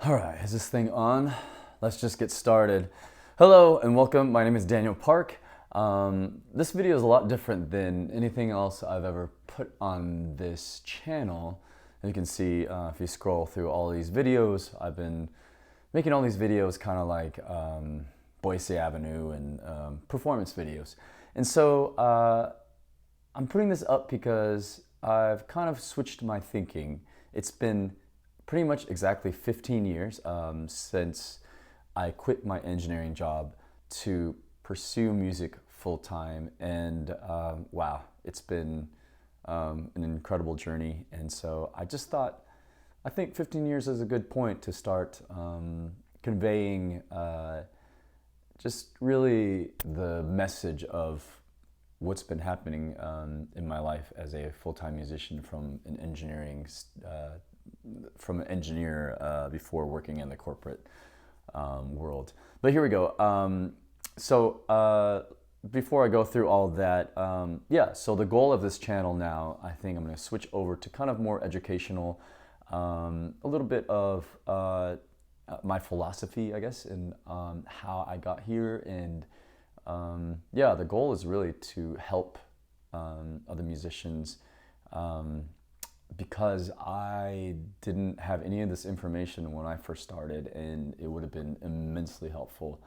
All right, is this thing on? Let's just get started. Hello and welcome. My name is Daniel Park. This video is a lot different than anything else I've ever put on this channel. And you can see if you scroll through all these videos, I've been making all these videos kind of like Boise Avenue and performance videos. And so I'm putting this up because I've kind of switched my thinking. It's been pretty much exactly 15 years since I quit my engineering job to pursue music full time, and wow, it's been an incredible journey. And so I just thought, I think 15 years is a good point to start conveying just really the message of what's been happening in my life as a full-time musician from an engineer before working in the corporate world. But here we go. Before I go through all that, so the goal of this channel now, I think I'm going to switch over to kind of more educational, a little bit of my philosophy, I guess, and how I got here. And the goal is really to help other musicians because I didn't have any of this information when I first started, and it would have been immensely helpful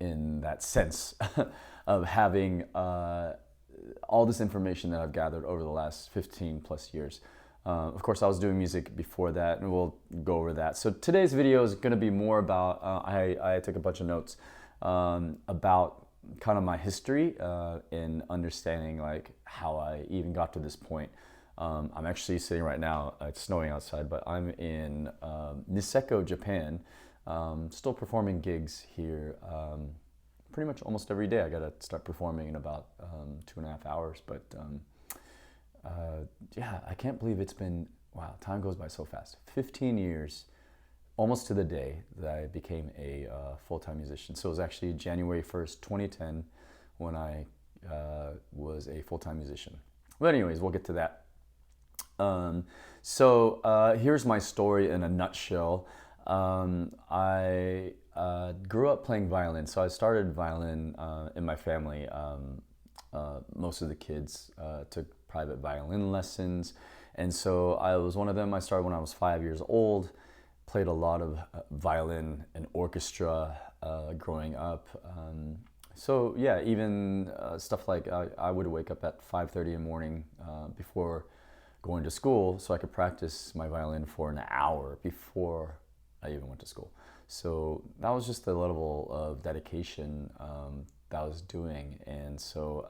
in that sense of having all this information that I've gathered over the last 15 plus years. Of course, I was doing music before that, and we'll go over that. So today's video is going to be more about, I took a bunch of notes about kind of my history in understanding like how I even got to this point. I'm actually sitting right now, it's snowing outside, but I'm in Niseko, Japan, still performing gigs here pretty much almost every day. I got to start performing in about 2.5 hours, but I can't believe it's been, wow, time goes by so fast. 15 years, almost to the day that I became a full-time musician. So it was actually January 1st, 2010 when I was a full-time musician. But anyways, we'll get to that. Here's my story in a nutshell. I grew up playing violin. So I started violin in my family. Most of the kids took private violin lessons. And so I was one of them. I started when I was 5 years old, played a lot of violin and orchestra growing up. Even stuff like I would wake up at 5:30 in the morning before going to school so I could practice my violin for an hour before I even went to school. So that was just the level of dedication that I was doing. And so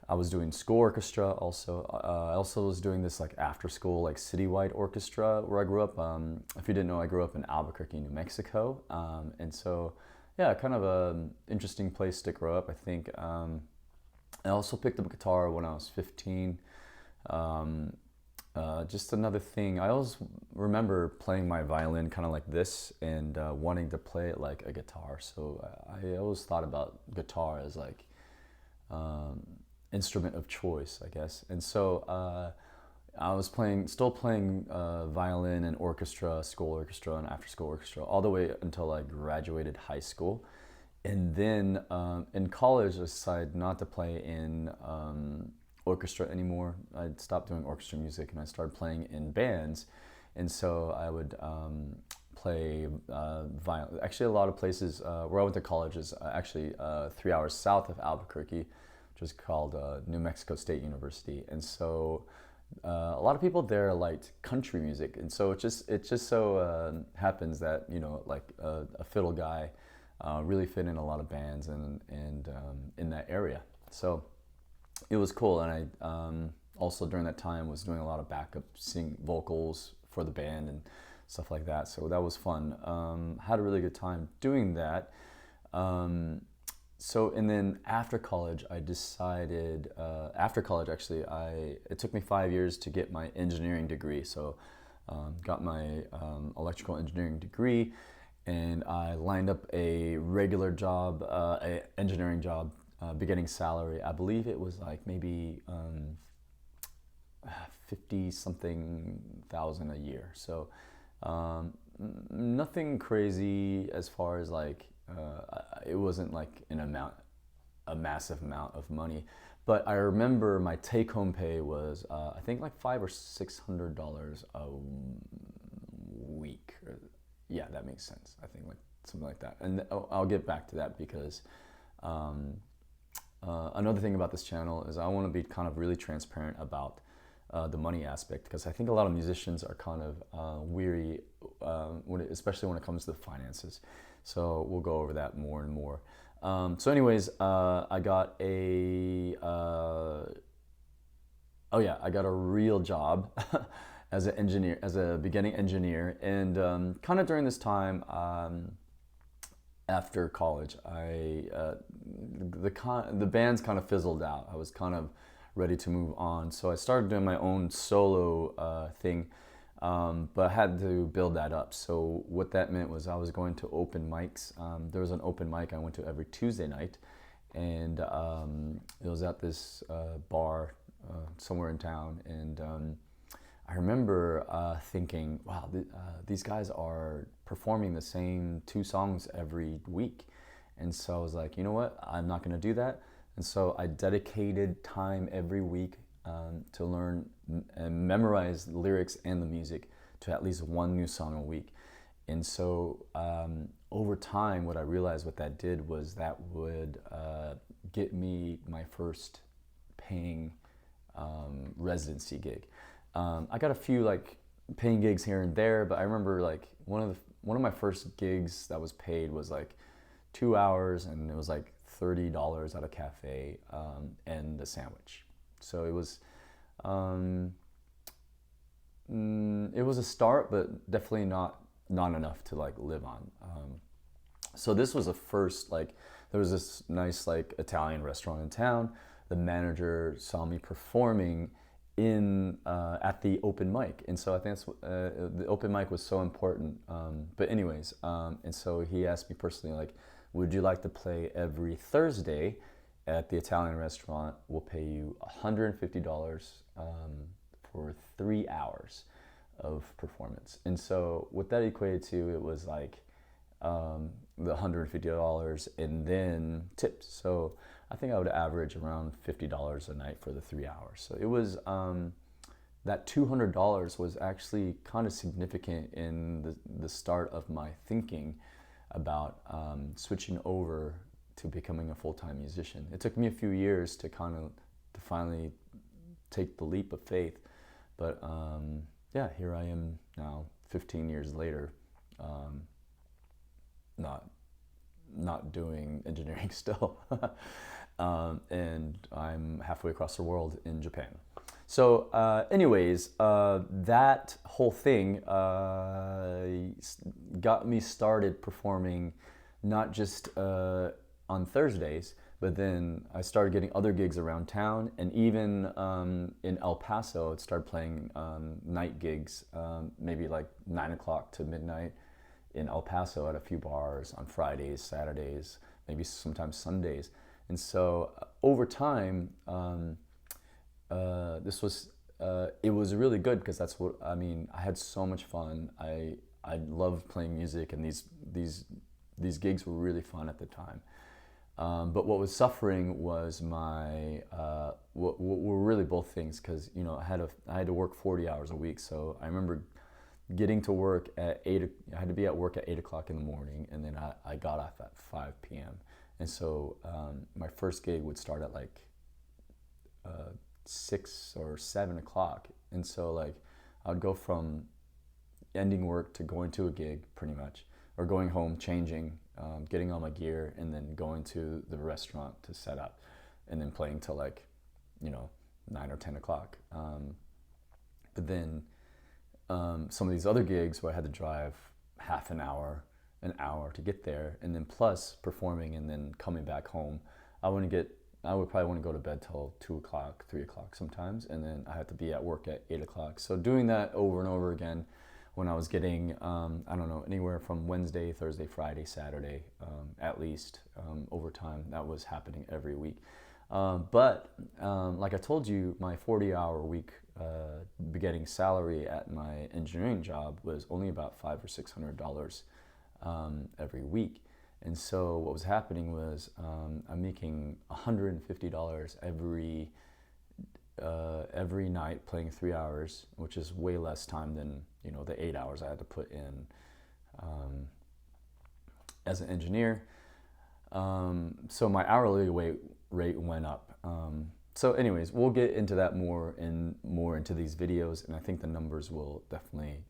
I was doing school orchestra also. I also was doing this like after school, like citywide orchestra where I grew up. If you didn't know, I grew up in Albuquerque, New Mexico. Kind of an interesting place to grow up, I think. I also picked up a guitar when I was 15. Just another thing, I always remember playing my violin kind of like this and wanting to play it like a guitar. So I always thought about guitar as like instrument of choice, I guess. And so I was still playing violin and orchestra, school orchestra and after school orchestra, all the way until I graduated high school. And then in college, I decided not to play in orchestra anymore. I stopped doing orchestra music and I started playing in bands. And so I would play violin. Actually, a lot of places where I went to college is actually 3 hours south of Albuquerque, which is called New Mexico State University. And so a lot of people there liked country music. And so it just so happens that, like a fiddle guy really fit in a lot of bands and in that area. So it was cool. And I also during that time was doing a lot of backup sing vocals for the band and stuff like that. So that was fun. Had a really good time doing that. And then after college, I decided, actually, it took me 5 years to get my engineering degree. So got my electrical engineering degree, and I lined up a regular job, a engineering job, beginning salary. I believe it was like maybe 50 something thousand a year. So nothing crazy as far as like, it wasn't like a massive amount of money. But I remember my take-home pay was, I think like $500 or $600 a week. Yeah, that makes sense. I think like something like that. And I'll get back to that because another thing about this channel is I want to be kind of really transparent about the money aspect, because I think a lot of musicians are kind of weary, especially when it comes to the finances. So we'll go over that more and more. So anyways, I got I got a real job as an engineer, as a beginning engineer, and kind of during this time, after college, the band's kind of fizzled out. I was kind of ready to move on, so I started doing my own solo thing, but I had to build that up. So what that meant was I was going to open mics. There was an open mic I went to every Tuesday night, and it was at this bar somewhere in town, and I remember thinking, wow, these guys are performing the same 2 songs every week. And so I was like, you know what, I'm not gonna do that. And so I dedicated time every week to learn and memorize the lyrics and the music to at least 1 new song a week. And so over time, what I realized what that did was that would get me my first paying residency gig. I got a few like paying gigs here and there, but I remember like one of my first gigs that was paid was like 2 hours, and it was like $30 at a cafe and a sandwich. So it was a start, but definitely not enough to like live on. So this was a first, like there was this nice like Italian restaurant in town. The manager saw me performing at the open mic, and so I think the open mic was so important. But anyways, and so he asked me personally, like, would you like to play every Thursday at the Italian restaurant? We'll pay you $150 for 3 hours of performance. And so what that equated to, it was like the $150 and then tips. So I think I would average around $50 a night for the 3 hours. So it was, that $200 was actually kind of significant in the start of my thinking about switching over to becoming a full-time musician. It took me a few years to finally take the leap of faith. But yeah, here I am now 15 years later, not doing engineering still. And I'm halfway across the world in Japan. So anyways, that whole thing got me started performing, not just on Thursdays, but then I started getting other gigs around town, and even in El Paso, I started playing night gigs, maybe like 9 o'clock to midnight in El Paso at a few bars on Fridays, Saturdays, maybe sometimes Sundays. And so over time, it was really good, because that's what, I mean, I had so much fun. I loved playing music, and these gigs were really fun at the time. But what was suffering was my, what were really both things, because, you know, I had to work 40 hours a week. So I remember getting to work at I had to be at work at 8 o'clock in the morning, and then I got off at 5 p.m. And so my first gig would start at like 6 or 7 o'clock. And so like I would go from ending work to going to a gig pretty much, or going home, changing, getting all my gear, and then going to the restaurant to set up, and then playing till like, you know, 9 or 10 o'clock. But then some of these other gigs where I had to drive half an hour to get there, and then plus performing and then coming back home, I would probably want to go to bed till 2 o'clock, 3 o'clock sometimes, and then I had to be at work at 8 o'clock. So doing that over and over again, when I was getting, I don't know, anywhere from Wednesday, Thursday, Friday, Saturday, at least, over time, that was happening every week. But like I told you, my 40-hour week beginning salary at my engineering job was only about $500 or $600 every week. And so what was happening was I'm making $150 every night playing 3 hours, which is way less time than the 8 hours I had to put in as an engineer. So my hourly rate went up. So anyways, we'll get into that more into these videos, and I think the numbers will definitely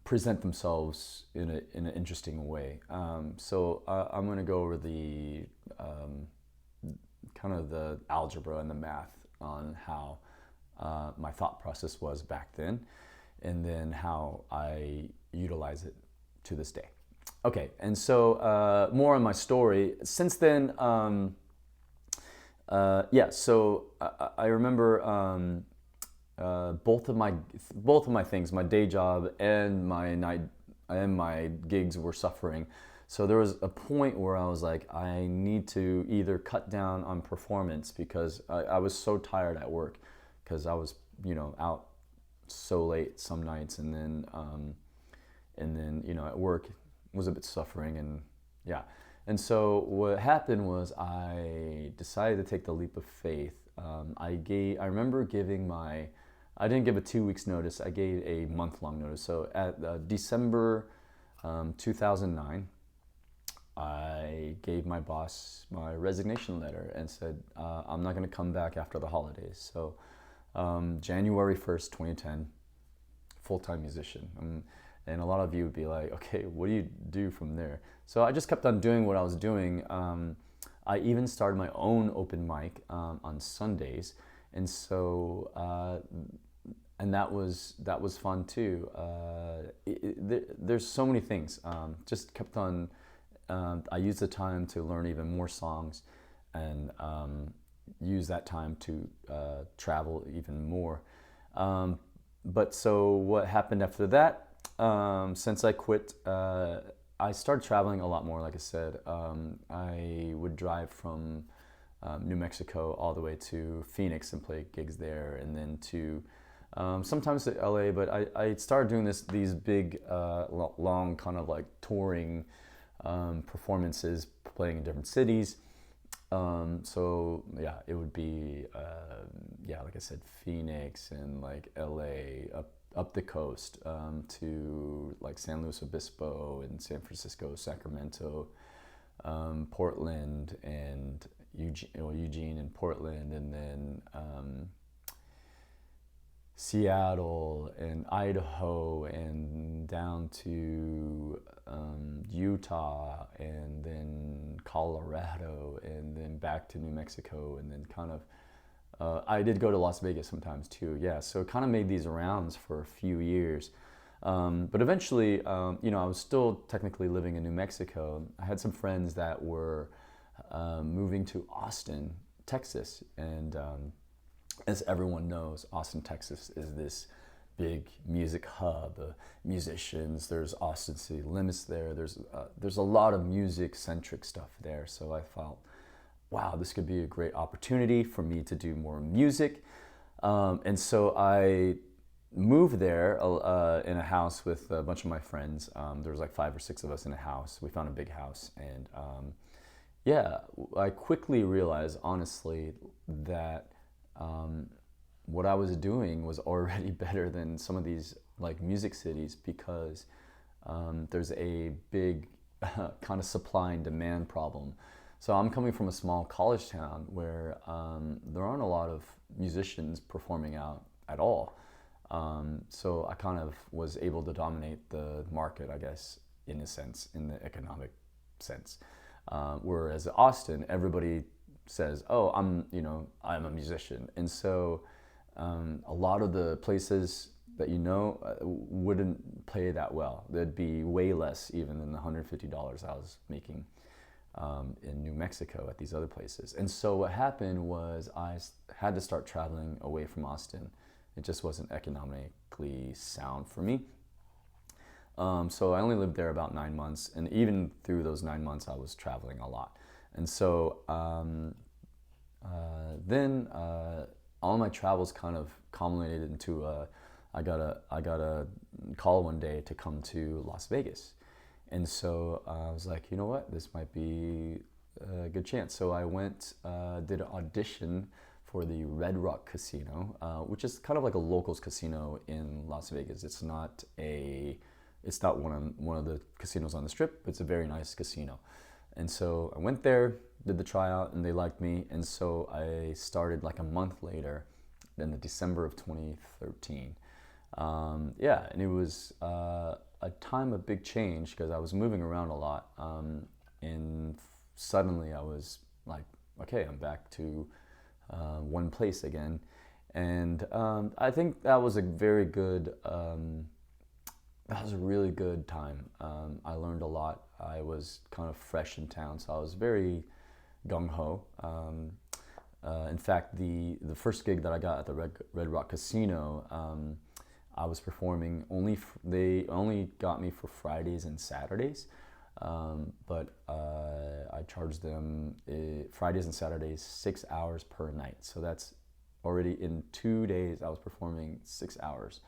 present themselves in an interesting way. So I'm going to go over the kind of the algebra and the math on how my thought process was back then, and then how I utilize it to this day. Okay, and so more on my story. Since then, so I remember both of my things, my day job and my gigs were suffering. So there was a point where I was like, I need to either cut down on performance, because I was so tired at work, because I was out so late some nights, and then at work was a bit suffering, and yeah. And so what happened was I decided to take the leap of faith. I remember I didn't give a 2 weeks notice. I gave a month-long notice. So at December 2009, I gave my boss my resignation letter and said, I'm not going to come back after the holidays. So January 1st, 2010, full-time musician. And a lot of you would be like, okay, what do you do from there? So I just kept on doing what I was doing. I even started my own open mic on Sundays. And so, and that was fun too. There's so many things. Just kept on, I used the time to learn even more songs, and use that time to travel even more. But so what happened after that? Since I quit, I started traveling a lot more. Like I said, I would drive from New Mexico all the way to Phoenix and play gigs there, and then to sometimes to LA. But I started doing these big, long kind of like touring performances, playing in different cities. So yeah, it would be like I said, Phoenix and like LA, up the coast, to like San Luis Obispo and San Francisco, Sacramento, Portland, and Eugene and Portland, and then Seattle and Idaho, and down to Utah, and then Colorado, and then back to New Mexico, and then kind of I did go to Las Vegas sometimes too. Yeah, so kind of made these rounds for a few years. But eventually, I was still technically living in New Mexico. I had some friends that were moving to Austin, Texas. And as everyone knows, Austin, Texas is this big music hub. Musicians, there's Austin City Limits there. There's a lot of music-centric stuff there. So I felt, wow, this could be a great opportunity for me to do more music. And so I moved there in a house with a bunch of my friends. There was like 5 or 6 of us in a house. We found a big house. And I quickly realized, honestly, that what I was doing was already better than some of these like music cities, because there's a big kind of supply and demand problem. So I'm coming from a small college town where there aren't a lot of musicians performing out at all. So I kind of was able to dominate the market, I guess, in a sense, in the economic sense. Whereas Austin, everybody says, "Oh, I'm a musician," and so a lot of the places that wouldn't pay that well. There'd be way less even than the $150 I was making in New Mexico at these other places. And so what happened was I had to start traveling away from Austin. It just wasn't economically sound for me. So I only lived there about 9 months, and even through those 9 months I was traveling a lot. And so then all my travels kind of culminated into I got a call one day to come to Las Vegas, and so I was like, you know what, this might be a good chance. So I went, did an audition for the Red Rock Casino, which is kind of like a locals casino in Las Vegas. It's not one of the casinos on the Strip. It's a very nice casino, and so I went there, did the tryout, and they liked me, and so I started like a month later, in the December of 2013. Yeah, and it was a time of big change because I was moving around a lot, and suddenly I was like, okay, I'm back to one place again, and I think that was a very good. That was a really good time. I learned a lot. I was kind of fresh in town, so I was very gung ho. In fact, the first gig that I got at the Red Rock Casino, I was performing they only got me for Fridays and Saturdays, but I charged them Fridays and Saturdays 6 hours per night. So that's already in 2 days I was performing 6 hours.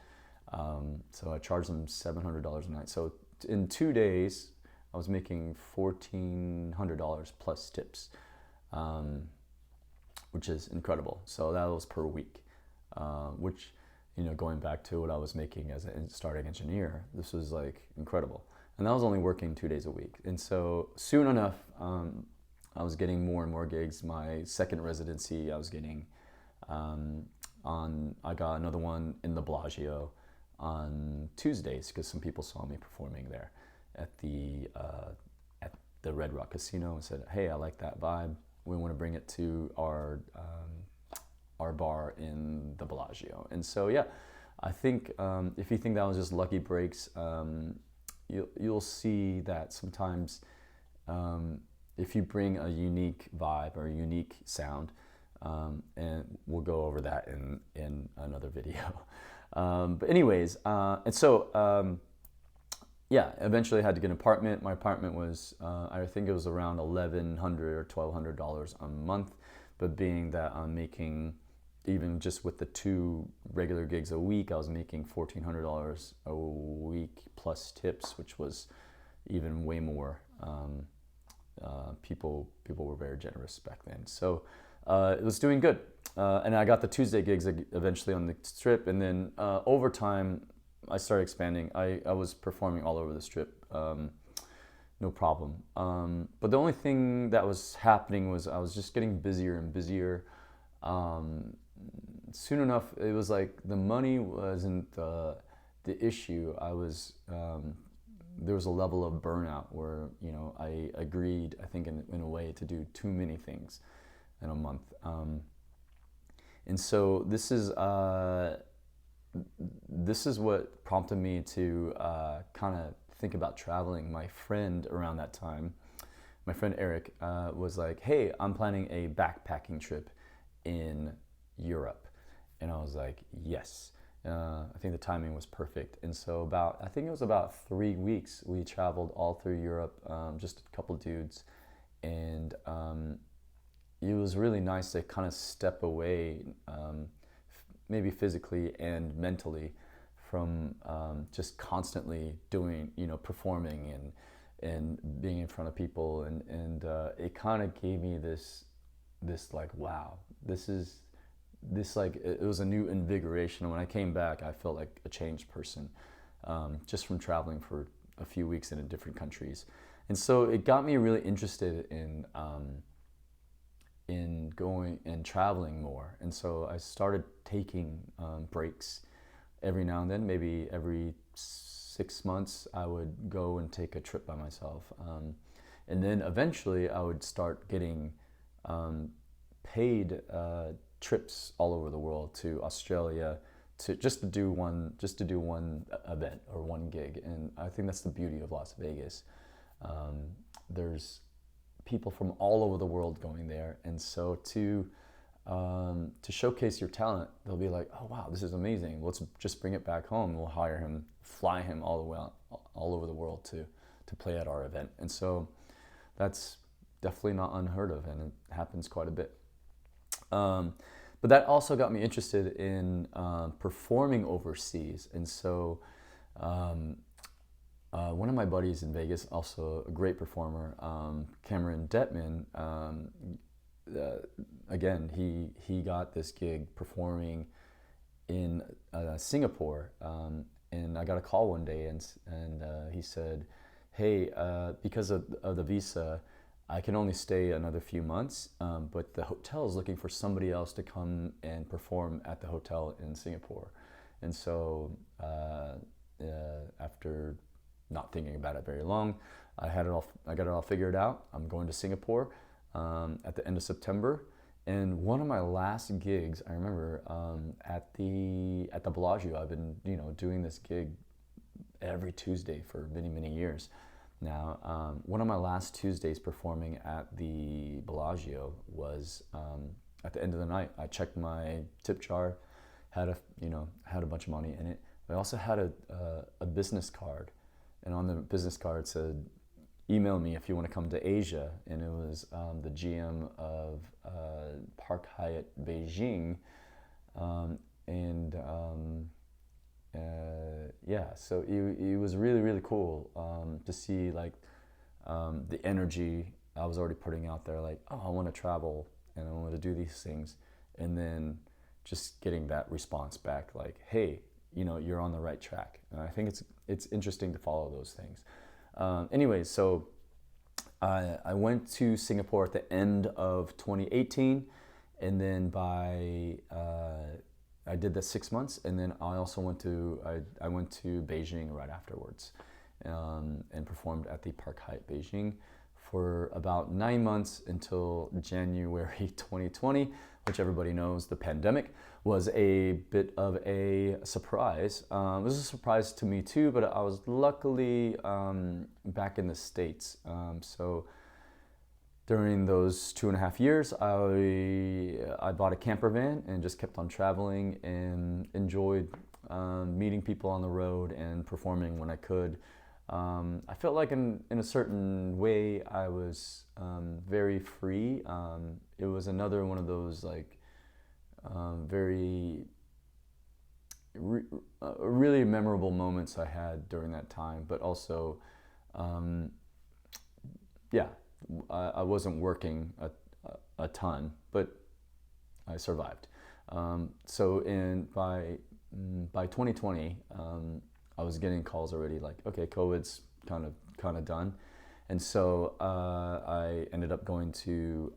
So I charged them $700 a night. So in 2 days I was making $1,400 plus tips, which is incredible. So that was per week, which, you know, going back to what I was making as a starting engineer, this was like incredible. And I was only working 2 days a week. And so soon enough, I was getting more and more gigs. My second residency, I was getting I got another one in the Bellagio on Tuesdays because some people saw me performing there at the Red Rock Casino and said, hey, I like that vibe. We want to bring it to our bar in the Bellagio. And so, yeah, I think if you think that was just lucky breaks, you'll see that sometimes if you bring a unique vibe or a unique sound, and we'll go over that in another video. But anyways, and so, yeah, eventually I had to get an apartment. My apartment was, I think it was around $1,100 or $1,200 a month. But being that I'm making, even just with the 2 regular gigs a week, I was making $1,400 a week plus tips, which was even way more. People were very generous back then. So it was doing good. And I got the Tuesday gigs eventually on the Strip. And then over time, I started expanding. I was performing all over the Strip, no problem. But the only thing that was happening was I was just getting busier and busier. Soon enough, it was like the money wasn't the issue. There was a level of burnout where, you know, I agreed, I think in a way, to do too many things in a month. And so this is what prompted me to kind of think about traveling. My friend around that time, my friend Eric, was like, hey, I'm planning a backpacking trip in Europe. And I was like, yes. I think the timing was perfect. And so I think it was about 3 weeks, we traveled all through Europe, just a couple dudes. And it was really nice to kind of step away, maybe physically and mentally, from just constantly doing, you know, performing and being in front of people, and it kind of gave me this like, wow, it was a new invigoration. And when I came back, I felt like a changed person, just from traveling for a few weeks in different countries. And so it got me really interested in going and traveling more. And so I started taking breaks every now and then. Maybe every 6 months I would go and take a trip by myself. And then eventually I would start getting paid trips all over the world, to Australia, to do one event or one gig. And I think that's the beauty of Las Vegas. There's people from all over the world going there, and so to showcase your talent, they'll be like, oh wow, this is amazing, let's just bring it back home. We'll hire him, fly him all the way all over the world to play at our event. And so that's definitely not unheard of, and it happens quite a bit. Um, but that also got me interested in performing overseas. And so um, one of my buddies in Vegas, also a great performer, Cameron Detman, uh, again, he got this gig performing in Singapore. And I got a call one day, and he said, "Hey, because of the visa, I can only stay another few months, but the hotel is looking for somebody else to come and perform at the hotel in Singapore." And so after not thinking about it very long, I got it all figured out. I'm going to Singapore at the end of September. And one of my last gigs, I remember at the Bellagio. I've been doing this gig every Tuesday for many many years now. One of my last Tuesdays performing at the Bellagio was at the end of the night. I checked my tip jar, had a bunch of money in it. I also had a business card, and on the business card said, "Email me if you want to come to Asia." And it was the GM of Park Hyatt Beijing, and yeah, so it was really really cool to see like the energy I was already putting out there, like, oh, I want to travel and I want to do these things, and then just getting that response back, like, hey, you're on the right track. And I think it's interesting to follow those things. Anyways, so I went to Singapore at the end of 2018, and then I did that 6 months, and then I also I went to Beijing right afterwards, and performed at the Park Hyatt Beijing for about 9 months until January 2020, which everybody knows, the pandemic was a bit of a surprise. It was a surprise to me too, but I was luckily back in the States. So during those 2.5 years, I bought a camper van and just kept on traveling and enjoyed meeting people on the road and performing when I could. I felt like in a certain way I was very free. It was another one of those like very really memorable moments I had during that time, but also yeah, I wasn't working a ton, but I survived. So by 2020, I was getting calls already like, okay, COVID's kind of done, and so I ended up going to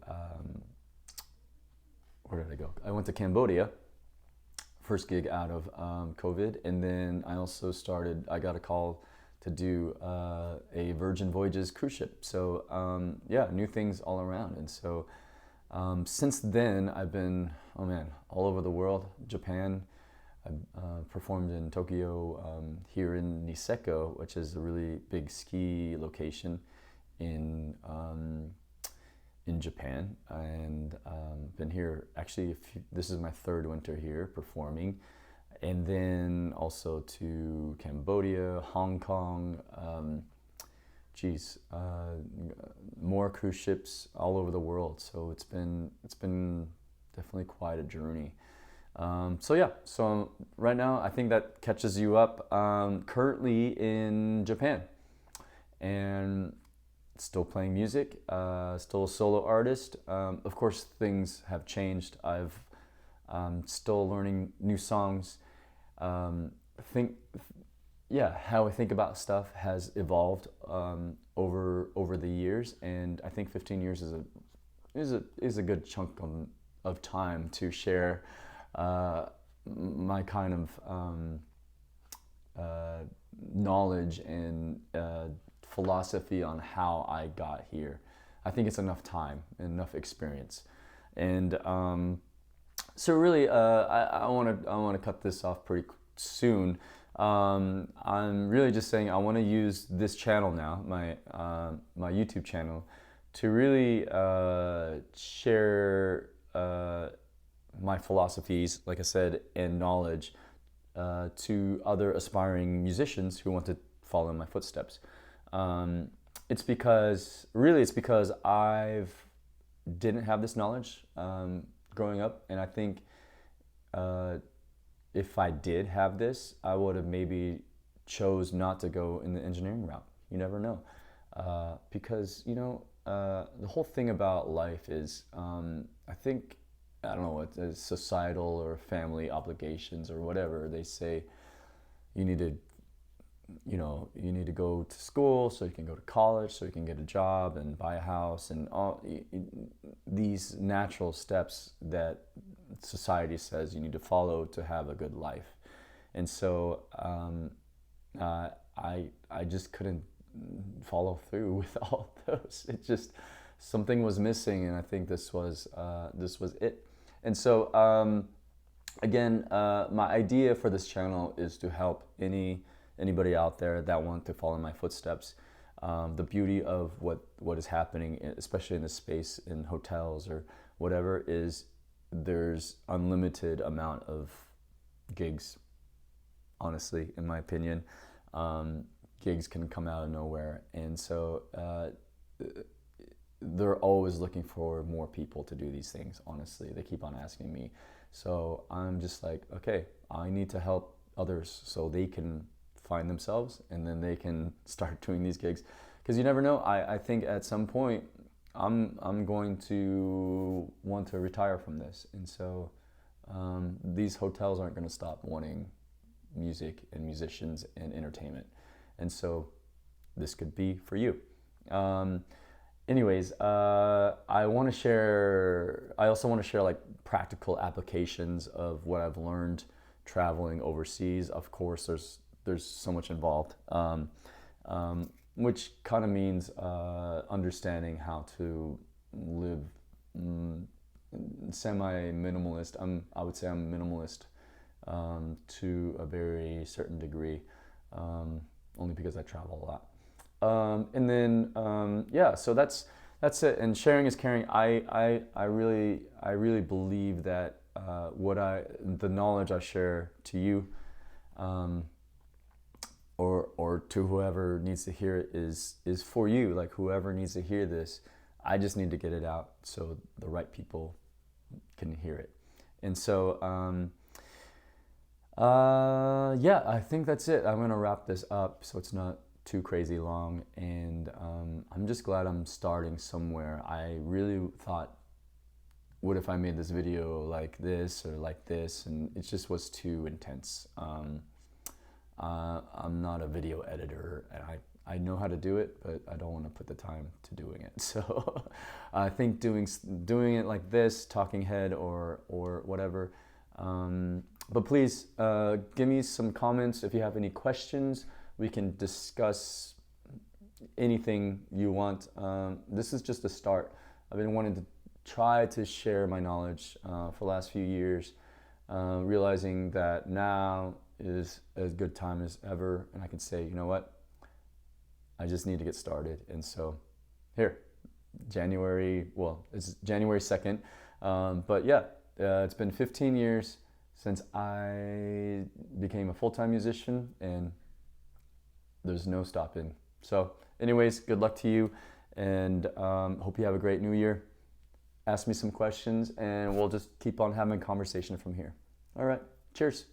where did I go? I went to Cambodia, first gig out of COVID, and then I got a call to do a Virgin Voyages cruise ship. So yeah, new things all around. And so since then, I've been, oh man, all over the world. Japan, I performed in Tokyo, here in Niseko, which is a really big ski location in Japan, and been here actually. This is my third winter here performing, and then also to Cambodia, Hong Kong. More cruise ships all over the world. So it's been definitely quite a journey. So yeah, so right now I think that catches you up. Currently in Japan, and still playing music, still a solo artist. Of course, things have changed. I've still learning new songs. How I think about stuff has evolved over the years, and I think 15 years is a good chunk of time to share my kind of knowledge and philosophy on how I got here. I think it's enough time, enough experience, and so really, I want to cut this off pretty soon. I'm really just saying I want to use this channel now, my YouTube channel, to really share my philosophies, like I said, and knowledge to other aspiring musicians who want to follow in my footsteps. It's because I didn't have this knowledge growing up, and I think if I did have this, I would have maybe chose not to go in the engineering route. You never know, because the whole thing about life is, I think, I don't know what societal or family obligations or whatever they say. You need to you need to go to school so you can go to college, so you can get a job and buy a house, and all these natural steps that society says you need to follow to have a good life. And so I just couldn't follow through with all those. It just, something was missing, and I think this was it. And so again, my idea for this channel is to help anybody out there that want to follow in my footsteps. The beauty of what is happening, especially in the space in hotels or whatever, is there's unlimited amount of gigs. Honestly, in my opinion, gigs can come out of nowhere, and so they're always looking for more people to do these things. Honestly, they keep on asking me, so I'm just like, okay, I need to help others so they can find themselves, and then they can start doing these gigs, because you never know. I think at some point I'm going to want to retire from this, and so these hotels aren't going to stop wanting music and musicians and entertainment, and so this could be for you. Anyways, I want to share. I also want to share like practical applications of what I've learned traveling overseas. Of course, there's so much involved, which kind of means understanding how to live semi-minimalist. I would say I'm minimalist to a very certain degree, only because I travel a lot. And then yeah, so that's it. And sharing is caring. I really believe that the knowledge I share to you, or to whoever needs to hear it, is for you. Like, whoever needs to hear this, I just need to get it out so the right people can hear it. And so yeah, I think that's it. I'm gonna wrap this up so it's not too crazy long, and I'm just glad I'm starting somewhere. I really thought, what if I made this video like this or like this, and it just was too intense. I'm not a video editor, and I know how to do it, but I don't want to put the time to doing it. So I think doing it like this, talking head or whatever. But please give me some comments if you have any questions. We can discuss anything you want. This is just a start. I've been wanting to try to share my knowledge for the last few years, realizing that now is as good time as ever, and I can say, you know what, I just need to get started. And so here, it's January 2nd, but yeah, it's been 15 years since I became a full-time musician, and there's no stopping. So anyways, good luck to you, and hope you have a great new year. Ask me some questions, and we'll just keep on having a conversation from here. All right, cheers.